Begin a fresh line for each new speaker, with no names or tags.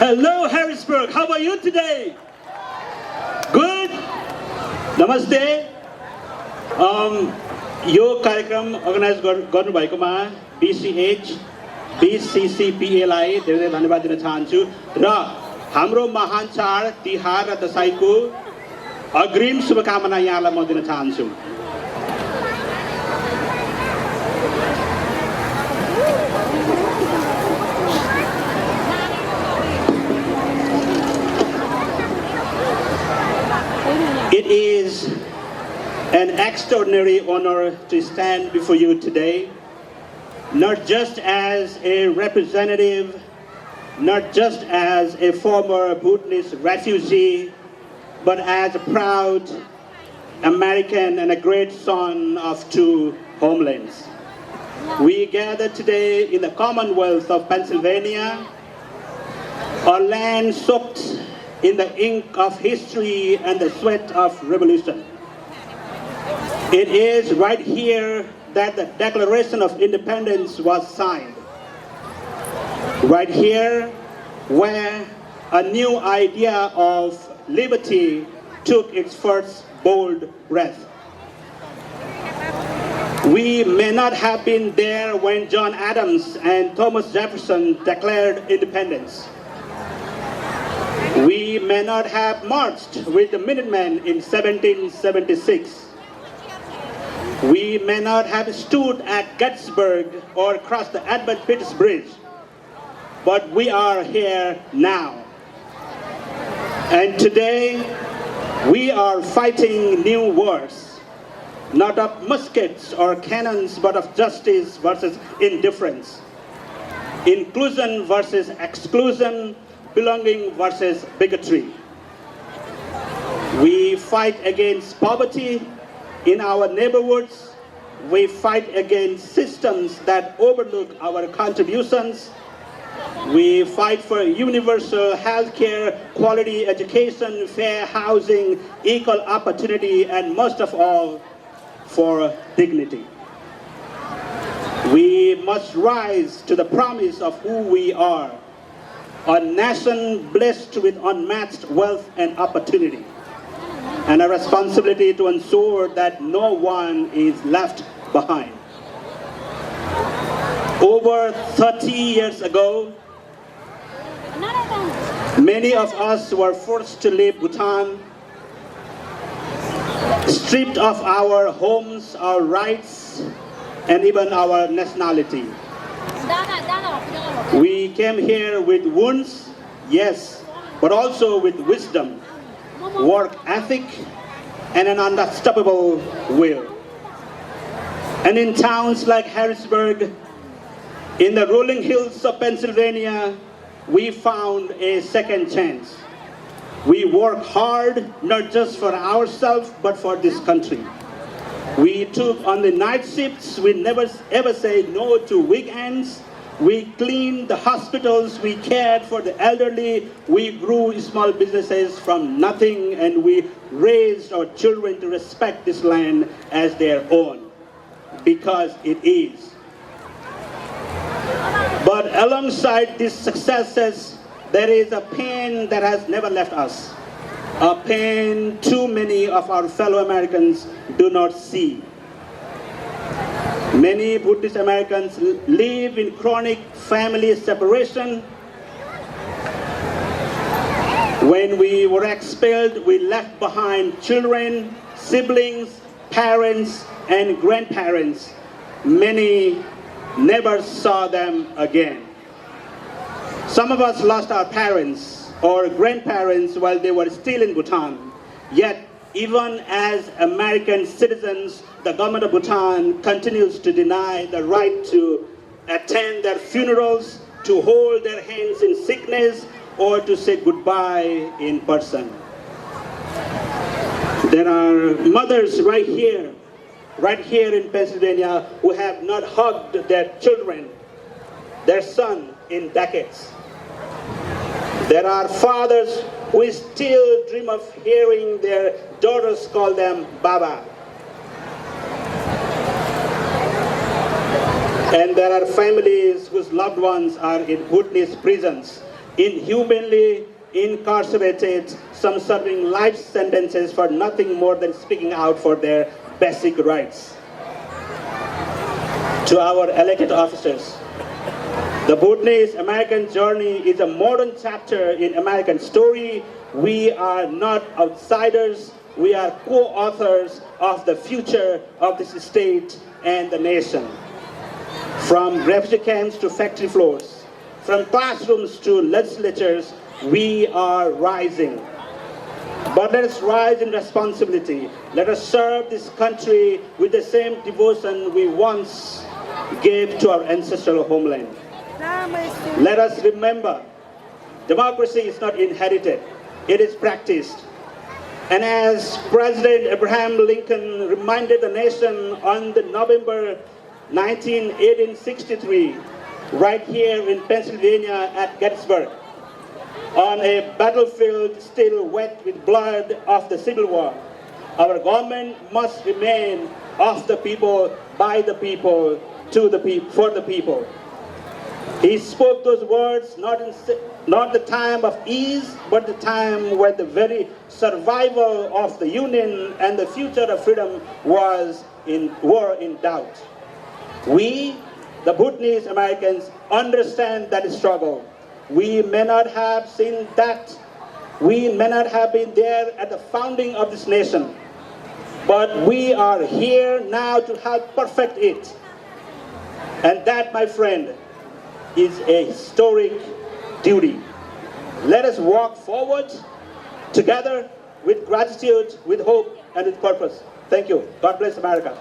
Hello, Harrisburg. How are you today? Good? Namaste. यो कार्यक्रम organise गर्नुभएकोमा BCH, BCCPA लाई धेरै धन्यवाद दिन चाहन्छु र हाम्रो महान चाड तिहार र दशैंको अग्रिम शुभकामना यहाँलाई म दिन चाहन्छु। It is an extraordinary honor to stand before you today, not just as a representative, not just as a former Bhutanese refugee, but as a proud American and a great son of two homelands. We gather today in the Commonwealth of Pennsylvania, a land soaked in the ink of history and the sweat of revolution. It is right here that the Declaration of Independence was signed. Right here where a new idea of liberty took its first bold breath. We may not have been there when John Adams and Thomas Jefferson declared independence. We may not have marched with the Minutemen in 1776. We may not have stood at Gettysburg or crossed the Edmund Pettus Bridge, but we are here now. And today, we are fighting new wars, not of muskets or cannons, but of justice versus indifference, inclusion versus exclusion, belonging versus bigotry. We fight against poverty in our neighborhoods. We fight against systems that overlook our contributions. We fight for universal health care, quality education, fair housing, equal opportunity, and most of all, for dignity. We must rise to the promise of who we are, a nation blessed with unmatched wealth and opportunity, and a responsibility to ensure that no one is left behind. Over 30 years ago, many of us were forced to leave Bhutan, stripped of our homes, our rights, and even our nationality. We came here with wounds, yes, but also with wisdom, work ethic, and an unstoppable will. And in towns like Harrisburg, in the rolling hills of Pennsylvania, we found a second chance. We work hard, not just for ourselves, but for this country. We took on the night shifts. We never ever say no to weekends. We cleaned the hospitals. We cared for the elderly. We grew small businesses from nothing, and we raised our children to respect this land as their own, because it is. But alongside these successes, there is a pain that has never left us, a pain too many of our fellow Americans do not see. Many Buddhist Americans live in chronic family separation. When we were expelled, we left behind children, siblings, parents, and grandparents. Many never saw them again. Some of us lost our parents or grandparents while they were still in Bhutan. Yet, even as American citizens, the government of Bhutan continues to deny the right to attend their funerals, to hold their hands in sickness, or to say goodbye in person. There are mothers right here in Pennsylvania, who have not hugged their children, their son, in decades. There are fathers who still dream of hearing their daughters call them Baba. And there are families whose loved ones are in Bhutanese prisons. inhumanly incarcerated, some serving life sentences for nothing more than speaking out for their basic rights. To our elected officers, the Bhutanese American journey is a modern chapter in American story. We are not outsiders. We are co-authors of the future of this state and the nation. From refugee camps to factory floors, from classrooms to legislatures, we are rising. But let us rise in responsibility. Let us serve this country with the same devotion we once gave to our ancestral homeland. Let us remember, democracy is not inherited, it is practiced. And as President Abraham Lincoln reminded the nation on the November 1863, right here in Pennsylvania at Gettysburg, on a battlefield still wet with blood of the Civil War, our government must remain of the people, by the people, to the people, for the people. He spoke those words not the time of ease, but the time when the very survival of the Union and the future of freedom were in doubt. We, the Bhutanese Americans, understand that struggle. We may not have seen that. We may not have been there at the founding of this nation. But we are here now to help perfect it. And that, my friend, is a historic duty. Let us walk forward together with gratitude, with hope, and with purpose. Thank you. God bless America.